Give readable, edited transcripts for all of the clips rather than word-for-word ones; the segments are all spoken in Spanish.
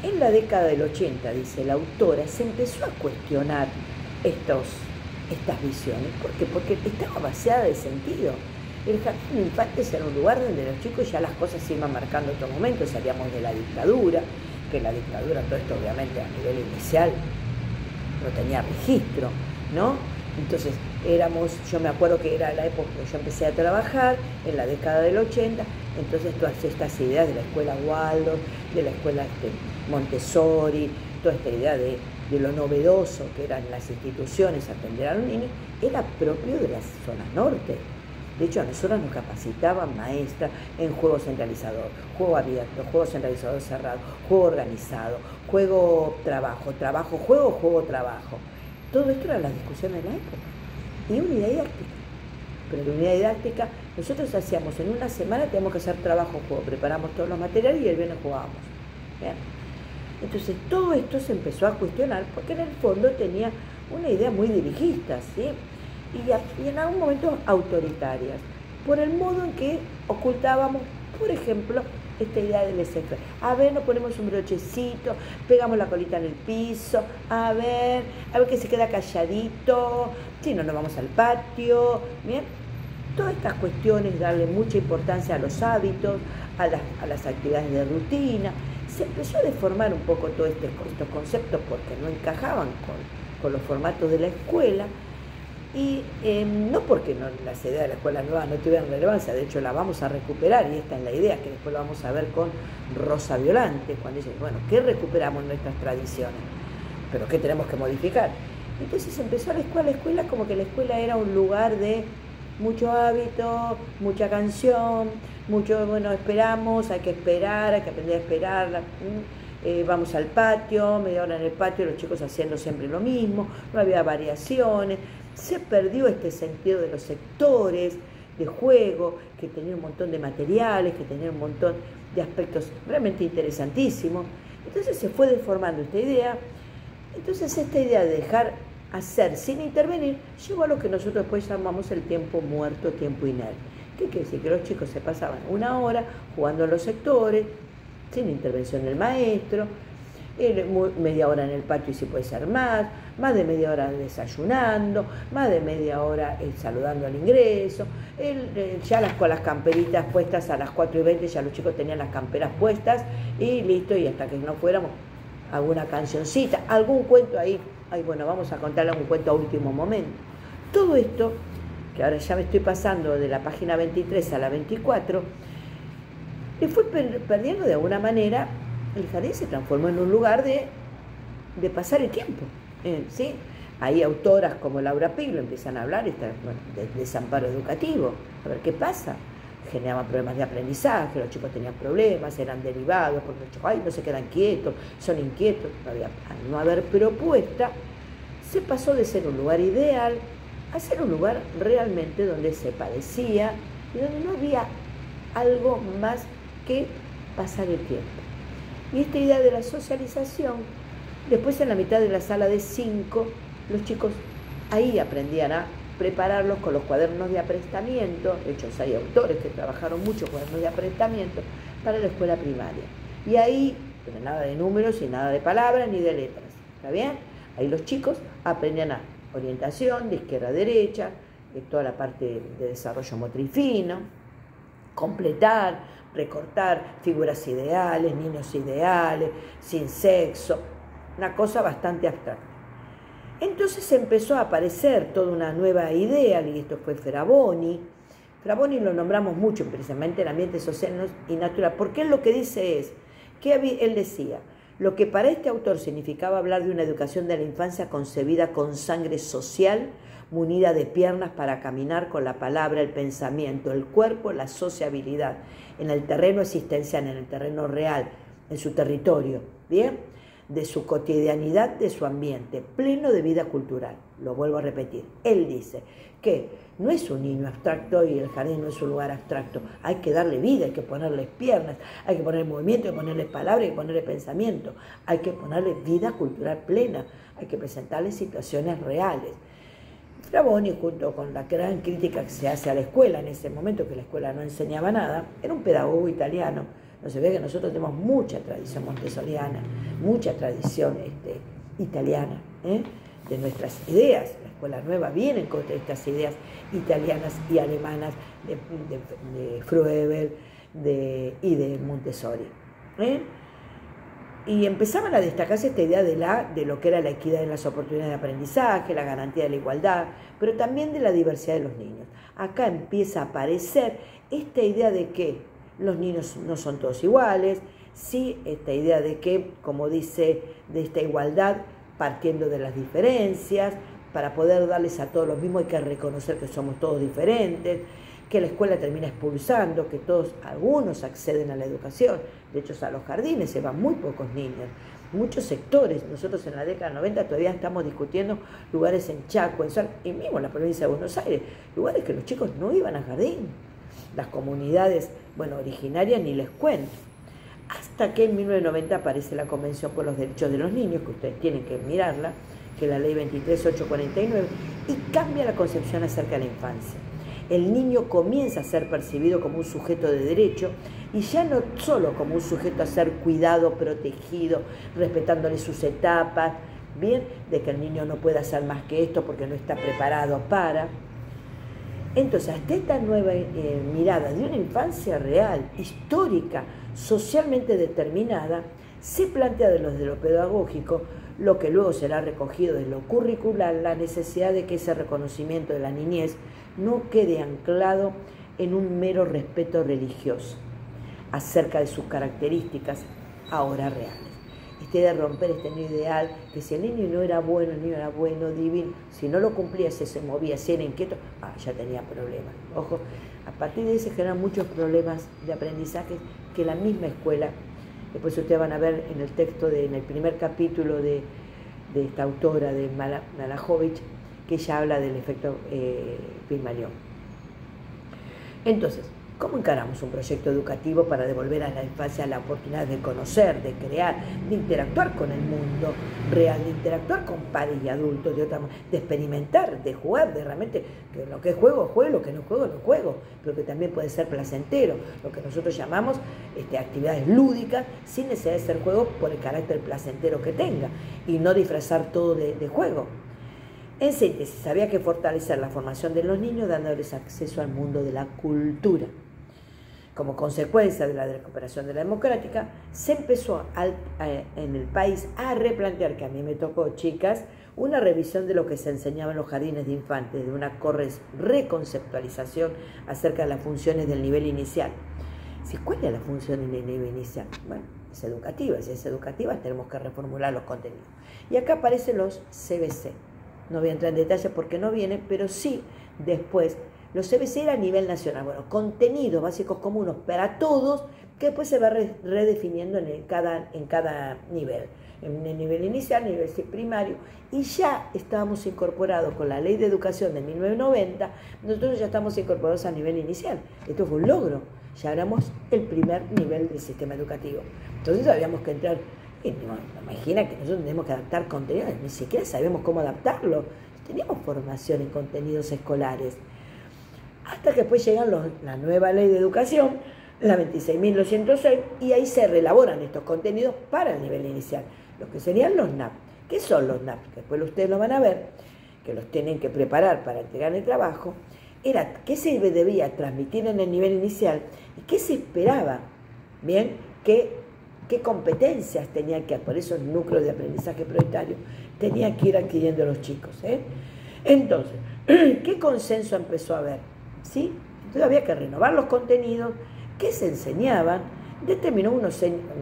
En la década del 80, dice la autora, se empezó a cuestionar estas visiones. ¿Por qué? Porque estaba vaciada de sentido. El jardín de infantes era un lugar donde los chicos ya las cosas se iban marcando en otro momento, salíamos de la dictadura, que la dictadura, todo esto obviamente a nivel inicial no tenía registro, ¿no? Entonces yo me acuerdo que era la época que yo empecé a trabajar, en la década del 80, entonces todas estas ideas de la escuela Waldorf, de la escuela Montessori, toda esta idea de lo novedoso que eran las instituciones atender a los niños, era propio de la zona norte. De hecho, a nosotros nos capacitaban maestras en juego centralizador, juego abierto, juego centralizador cerrado, juego organizado, juego trabajo, trabajo juego, juego trabajo. Todo esto era la discusión de la época. Y unidad didáctica. Pero la unidad didáctica, nosotros hacíamos en una semana, teníamos que hacer trabajo juego, preparamos todos los materiales y el viernes jugábamos. ¿Bien? Entonces todo esto se empezó a cuestionar porque en el fondo tenía una idea muy dirigista, ¿sí? Y en algún momento autoritarias, por el modo en que ocultábamos, por ejemplo, esta idea del laissez-faire. A ver, nos ponemos un brochecito, pegamos la colita en el piso, a ver que se queda calladito, si no, nos vamos al patio, ¿bien? Todas estas cuestiones, darle mucha importancia a los hábitos, a las actividades de rutina. Se empezó a deformar un poco todos estos conceptos porque no encajaban con los formatos de la escuela. Y no porque las ideas de la escuela nueva no tuvieran relevancia, de hecho la vamos a recuperar y esta es la idea, que después lo vamos a ver con Rosa Violante, cuando dice, bueno, ¿qué recuperamos en nuestras tradiciones? ¿Pero qué tenemos que modificar? Entonces empezó la escuela como que la escuela era un lugar de mucho hábito, mucha canción, mucho, bueno, esperamos, hay que esperar, hay que aprender a esperar, vamos al patio, media hora en el patio, los chicos haciendo siempre lo mismo, no había variaciones. Se perdió este sentido de los sectores de juego, que tenían un montón de materiales, que tenían un montón de aspectos realmente interesantísimos. Entonces se fue deformando esta idea. Entonces esta idea de dejar hacer sin intervenir llegó a lo que nosotros después llamamos el tiempo muerto, tiempo inerte. ¿Qué quiere decir? Que los chicos se pasaban una hora jugando en los sectores, sin intervención del maestro, media hora en el patio y si puede ser más de media hora desayunando, más de media hora saludando al ingreso, ya con las camperitas puestas a las 4:20, ya los chicos tenían las camperas puestas y listo, y hasta que no fuéramos, alguna cancioncita, algún cuento ahí, bueno, vamos a contarle un cuento a último momento. Todo esto, que ahora ya me estoy pasando de la página 23 a la 24, le fue perdiendo de alguna manera. El jardín se transformó en un lugar de pasar el tiempo, ¿sí? Hay autoras como Laura Piglo empiezan a hablar de desamparo educativo. A ver qué pasa. Generaban problemas de aprendizaje, los chicos tenían problemas, eran derivados, porque los chicos no se quedan quietos, son inquietos. Al no haber propuesta, se pasó de ser un lugar ideal a ser un lugar realmente donde se padecía y donde no había algo más que pasar el tiempo. Y esta idea de la socialización, después en la mitad de la sala de 5, los chicos ahí aprendían a prepararlos con los cuadernos de aprestamiento. De hecho, hay autores que trabajaron mucho cuadernos de aprestamiento para la escuela primaria. Y ahí, pero nada de números y nada de palabras ni de letras. ¿Está bien? Ahí los chicos aprendían a orientación, de izquierda a derecha, toda la parte de desarrollo motriz fino, completar, recortar figuras ideales, niños ideales, sin sexo, una cosa bastante abstracta. Entonces empezó a aparecer toda una nueva idea, y esto fue Fravoni. Fravoni lo nombramos mucho, precisamente el ambiente social y natural, porque él lo que dice es, que él decía, lo que para este autor significaba hablar de una educación de la infancia concebida con sangre social, munida de piernas para caminar con la palabra, el pensamiento, el cuerpo, la sociabilidad, en el terreno existencial, en el terreno real, en su territorio, ¿bien? De su cotidianidad, de su ambiente, pleno de vida cultural. Lo vuelvo a repetir. Él dice que no es un niño abstracto y el jardín no es un lugar abstracto. Hay que darle vida, hay que ponerle piernas, hay que ponerle movimiento, hay que ponerle palabra, hay que ponerle pensamiento, hay que ponerle vida cultural plena, hay que presentarle situaciones reales. Fravoni, junto con la gran crítica que se hace a la escuela en ese momento, que la escuela no enseñaba nada, era un pedagogo italiano, No se ve que nosotros tenemos mucha tradición montessoriana, mucha tradición italiana, de nuestras ideas. La escuela nueva viene con estas ideas italianas y alemanas de Froebel y de Montessori. Y empezaban a destacarse esta idea de lo que era la equidad en las oportunidades de aprendizaje, la garantía de la igualdad, pero también de la diversidad de los niños. Acá empieza a aparecer esta idea de que los niños no son todos iguales, sí, esta idea de que, como dice, de esta igualdad partiendo de las diferencias, para poder darles a todos lo mismo hay que reconocer que somos todos diferentes, que la escuela termina expulsando, que algunos acceden a la educación, de hecho a los jardines se van muy pocos niños, muchos sectores. Nosotros en la década 90 todavía estamos discutiendo lugares en Chaco, y mismo en la provincia de Buenos Aires, lugares que los chicos no iban al jardín, las comunidades, originarias ni les cuento. Hasta que en 1990 aparece la Convención por los Derechos de los Niños, que ustedes tienen que mirarla, que es la ley 23849, y cambia la concepción acerca de la infancia. El niño comienza a ser percibido como un sujeto de derecho y ya no solo como un sujeto a ser cuidado, protegido, respetándole sus etapas, bien, de que el niño no puede hacer más que esto porque no está preparado para. Entonces, hasta esta nueva mirada de una infancia real, histórica, socialmente determinada, se plantea desde lo pedagógico, lo que luego será recogido de lo curricular, la necesidad de que ese reconocimiento de la niñez no quede anclado en un mero respeto religioso acerca de sus características ahora reales. Esta idea de romper este ideal, que si el niño no era bueno, el niño era bueno, divino, si no lo cumplía, se movía, si era inquieto, ya tenía problemas. Ojo, a partir de ahí se generan muchos problemas de aprendizaje que la misma escuela, después ustedes van a ver en el texto, en el primer capítulo de esta autora, de Malajovich, que ella habla del efecto Pigmalión. Entonces, ¿cómo encaramos un proyecto educativo para devolver a la infancia la oportunidad de conocer, de crear, de interactuar con el mundo real, de interactuar con padres y adultos, de experimentar, de jugar, de realmente, que lo que es juego, lo que no es juego, no es juego, pero que también puede ser placentero, lo que nosotros llamamos actividades lúdicas, sin necesidad de ser juego por el carácter placentero que tenga, y no disfrazar todo de juego. En síntesis, había que fortalecer la formación de los niños dándoles acceso al mundo de la cultura. Como consecuencia de la recuperación de la democrática, se empezó en el país a replantear, que a mí me tocó, chicas, una revisión de lo que se enseñaba en los jardines de infantes, de una reconceptualización acerca de las funciones del nivel inicial. ¿Cuál es la función en el nivel inicial? Bueno, es educativa. Si es educativa, tenemos que reformular los contenidos. Y acá aparecen los CBC. No voy a entrar en detalle porque no vienen, pero sí después. Los CBC era a nivel nacional. Bueno, contenidos básicos comunes para todos, que después se va redefiniendo en cada nivel. En el nivel inicial, nivel primario. Y ya estábamos incorporados con la Ley de Educación de 1990, nosotros ya estamos incorporados a nivel inicial. Esto fue un logro. Ya éramos el primer nivel del sistema educativo. Entonces habíamos que entrar. Imagina que nosotros tenemos que adaptar contenidos, ni siquiera sabemos cómo adaptarlo. Teníamos formación en contenidos escolares. Hasta que después llegan la nueva ley de educación, la 26.206, y ahí se reelaboran estos contenidos para el nivel inicial, los que serían los NAP. ¿Qué son los NAP? Que después ustedes lo van a ver, que los tienen que preparar para entregar el trabajo. Era qué se debía transmitir en el nivel inicial y qué se esperaba, ¿bien? ¿Qué competencias tenían que, por eso el núcleo de aprendizaje prioritario, tenían que ir adquiriendo los chicos? Entonces, ¿qué consenso empezó a haber? ¿Sí? Entonces había que renovar los contenidos que se enseñaban, determinó unos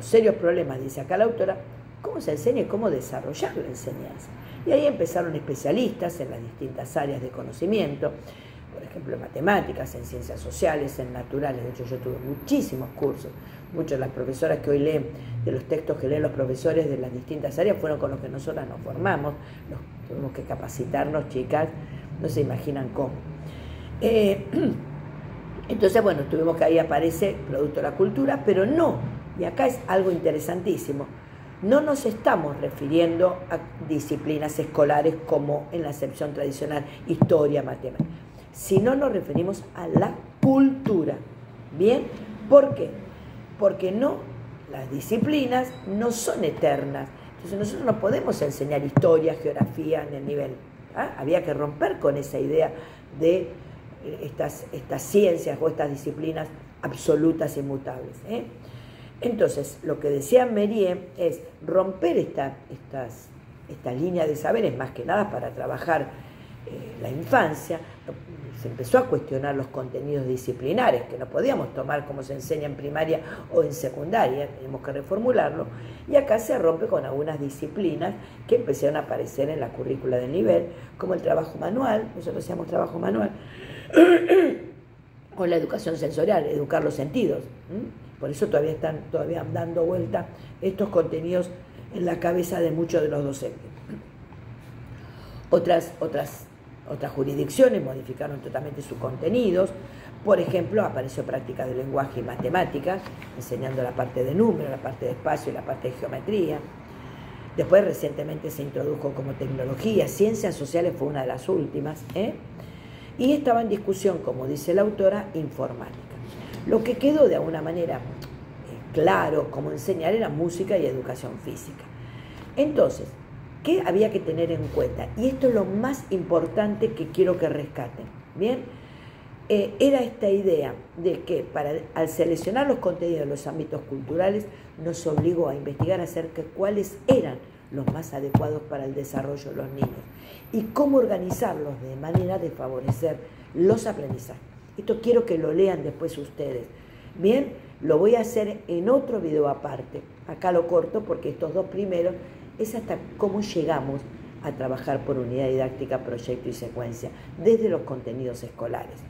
serios problemas, dice acá la autora, cómo se enseña y cómo desarrollar la enseñanza. Y ahí empezaron especialistas en las distintas áreas de conocimiento, por ejemplo, en matemáticas, en ciencias sociales, en naturales. De hecho, yo tuve muchísimos cursos. Muchas de las profesoras que hoy leen, de los textos que leen los profesores de las distintas áreas, fueron con los que nosotras nos formamos. Tuvimos que capacitarnos, chicas, no se imaginan cómo. Entonces, bueno, tuvimos que ahí aparece producto de la cultura, pero no, y acá es algo interesantísimo, no nos estamos refiriendo a disciplinas escolares como en la acepción tradicional, historia, matemáticas, sino nos referimos a la cultura. ¿Bien? ¿Por qué? porque no, las disciplinas no son eternas. Entonces nosotros no podemos enseñar historia, geografía en el nivel. Había que romper con esa idea de estas ciencias o estas disciplinas absolutas e inmutables. Entonces, lo que decía Mériès es romper estas líneas de saberes, más que nada para trabajar la infancia. Se empezó a cuestionar los contenidos disciplinares, que no podíamos tomar como se enseña en primaria o en secundaria, tenemos que reformularlo, y acá se rompe con algunas disciplinas que empezaron a aparecer en la currícula del nivel, como el trabajo manual, nosotros hacíamos trabajo manual, o la educación sensorial, educar los sentidos. Por eso todavía están dando vuelta estos contenidos en la cabeza de muchos de los docentes. Otras jurisdicciones modificaron totalmente sus contenidos. Por ejemplo, apareció práctica de lenguaje y matemáticas, enseñando la parte de número, la parte de espacio y la parte de geometría. Después, recientemente se introdujo como tecnología, ciencias sociales fue una de las últimas, y estaba en discusión, como dice la autora, informática. Lo que quedó de alguna manera claro como enseñar era música y educación física. Entonces, ¿qué había que tener en cuenta? Y esto es lo más importante que quiero que rescaten. ¿Bien? Era esta idea de que al seleccionar los contenidos de los ámbitos culturales nos obligó a investigar acerca de cuáles eran los más adecuados para el desarrollo de los niños y cómo organizarlos de manera de favorecer los aprendizajes. Esto quiero que lo lean después ustedes. Bien, lo voy a hacer en otro video aparte. Acá lo corto porque estos dos primeros es hasta cómo llegamos a trabajar por unidad didáctica, proyecto y secuencia desde los contenidos escolares.